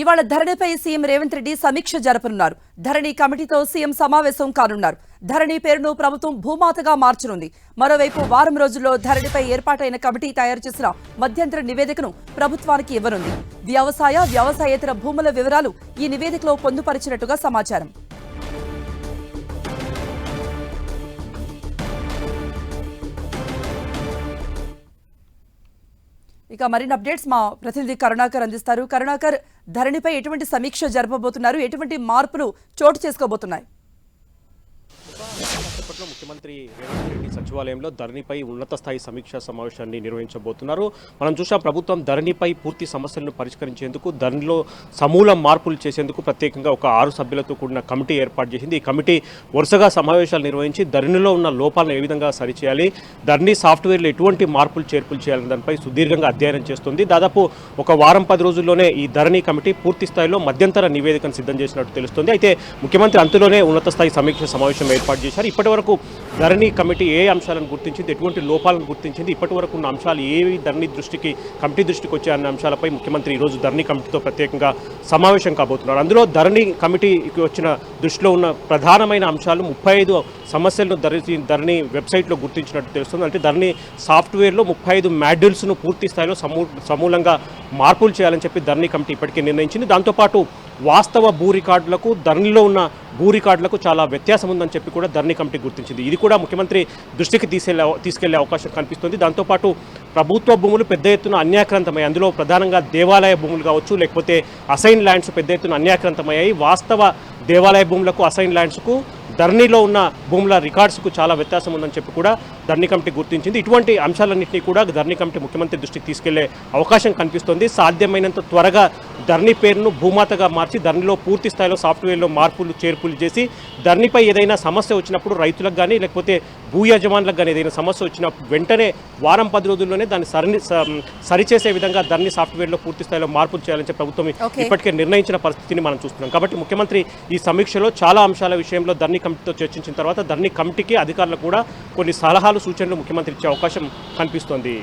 ఇవాళ ధరణిపై సీఎం రేవంత్ రెడ్డి సమీక్ష జరపనున్నారు. ధరణి కమిటీతో సీఎం సమావేశం కానున్నారు. ధరణి పేరును ప్రభుత్వం భూమాతగా మార్చనుంది. మరోవైపు వారం రోజుల్లో ధరణిపై ఏర్పాటైన కమిటీ తయారు చేసిన మధ్యంతర నివేదికను ప్రభుత్వానికి ఇవ్వనుంది. వ్యవసాయేతర భూముల వివరాలు ఈ నివేదికలో పొందుపరిచినట్టుగా సమాచారం. ఇక మరిన్ని అప్డేట్స్ మా ప్రతినిధి కరుణాకర్ అందిస్తారు. కరుణాకర్, ధరణిపై ఎటువంటి సమీక్ష జరపబోతున్నారు, ఎటువంటి మార్పులు చోటు చేసుకోబోతున్నాయి? ముఖ్యమంత్రి రేవంత్ రెడ్డి సచివాలయంలో ధరణిపై ఉన్నత స్థాయి సమీక్షా సమావేశాన్ని నిర్వహించబోతున్నారు. మనం చూసాం, ప్రభుత్వం ధరణిపై పూర్తి సమస్యలను పరిష్కరించేందుకు, ధరణిలో సమూల మార్పులు చేసేందుకు ప్రత్యేకంగా ఒక 6 సభ్యులతో కూడిన కమిటీ ఏర్పాటు చేసింది. ఈ కమిటీ వరుసగా సమావేశాలు నిర్వహించి ధరణిలో ఉన్న లోపాలను ఏ విధంగా సరిచేయాలి, ధరణి సాఫ్ట్వేర్లో ఎటువంటి మార్పులు చేర్పులు చేయాలనే దానిపై సుదీర్ఘంగా అధ్యయనం చేస్తుంది. దాదాపు ఒక వారం 10 రోజుల్లోనే ఈ ధరణి కమిటీ పూర్తి స్థాయిలో మధ్యంతర నివేదికను సిద్ధం చేసినట్టు తెలుస్తుంది. అయితే ముఖ్యమంత్రి అంతులోనే ఉన్నత స్థాయి సమీక్ష సమావేశం ఏర్పాటు చేశారు. ఇప్పటి వరకు ధరణి కమిటీ ఏ అంశాలను గుర్తించింది, ఎటువంటి లోపాలను గుర్తించింది, ఇప్పటి వరకు ఉన్న అంశాలు ఏవి ధరణి కమిటీ దృష్టికి వచ్చే అన్న అంశాలపై ముఖ్యమంత్రి ఈరోజు ధరణి కమిటీతో ప్రత్యేకంగా సమావేశం కాబోతున్నారు. అందులో ధరణి కమిటీకి వచ్చిన దృష్టిలో ఉన్న ప్రధానమైన అంశాలు 35 సమస్యలను ధరణి వెబ్సైట్లో గుర్తించినట్టు తెలుస్తుంది. అంటే ధరణి సాఫ్ట్వేర్లో 35 మాడ్యూల్స్ను పూర్తి స్థాయిలో సమూలంగా మార్పులు చేయాలని చెప్పి ధరణి కమిటీ ఇప్పటికే నిర్ణయించింది. దాంతోపాటు వాస్తవ భూ రికార్డులకు ధరణిలో ఉన్న భూ రికార్డులకు చాలా వ్యత్యాసం ఉందని చెప్పి కూడా ధరణి కమిటీ గుర్తించింది. ఇది కూడా ముఖ్యమంత్రి దృష్టికి తీసుకెళ్లే అవకాశం కనిపిస్తుంది. దాంతోపాటు ప్రభుత్వ భూములు పెద్ద ఎత్తున అన్యాక్రాంతమయ్యాయి. అందులో ప్రధానంగా దేవాలయ భూములు కావచ్చు, లేకపోతే అసైన్ ల్యాండ్స్ పెద్ద ఎత్తున అన్యాక్రాంతమయ్యాయి. వాస్తవ దేవాలయ భూములకు, అసైన్ ల్యాండ్స్కు, ధరణిలో ఉన్న భూముల రికార్డ్స్కు చాలా వ్యత్యాసం ఉందని చెప్పి కూడా ధరణి కమిటీ గుర్తించింది. ఇటువంటి అంశాలన్నింటినీ కూడా ధరణి కమిటీ ముఖ్యమంత్రి దృష్టికి తీసుకెళ్లే అవకాశం కనిపిస్తోంది. సాధ్యమైనంత త్వరగా ధరణి పేరును భూమాతగా మార్చి ధరణిలో పూర్తి స్థాయిలో సాఫ్ట్వేర్లో మార్పులు చేర్పులు చేసి ధరణిపై ఏదైనా సమస్య వచ్చినప్పుడు రైతులకు కానీ, లేకపోతే భూ యజమానులకు కానీ ఏదైనా సమస్య వచ్చినప్పుడు వెంటనే వారం 10 రోజుల్లోనే దాన్ని సరిచేసే విధంగా ధరణి సాఫ్ట్వేర్లో పూర్తి స్థాయిలో మార్పులు చేయాలని ప్రభుత్వం ఇప్పటికే నిర్ణయించిన పరిస్థితిని మనం చూస్తున్నాం. కాబట్టి ముఖ్యమంత్రి ఈ సమీక్షలో చాలా అంశాల విషయంలో ధరణి కమిటీతో చర్చించిన తర్వాత ధరణి కమిటీకి అధికారులకు కూడా కొన్ని సలహాలు, సూచనలు ముఖ్యమంత్రి ఇచ్చే అవకాశం కనిపిస్తోంది.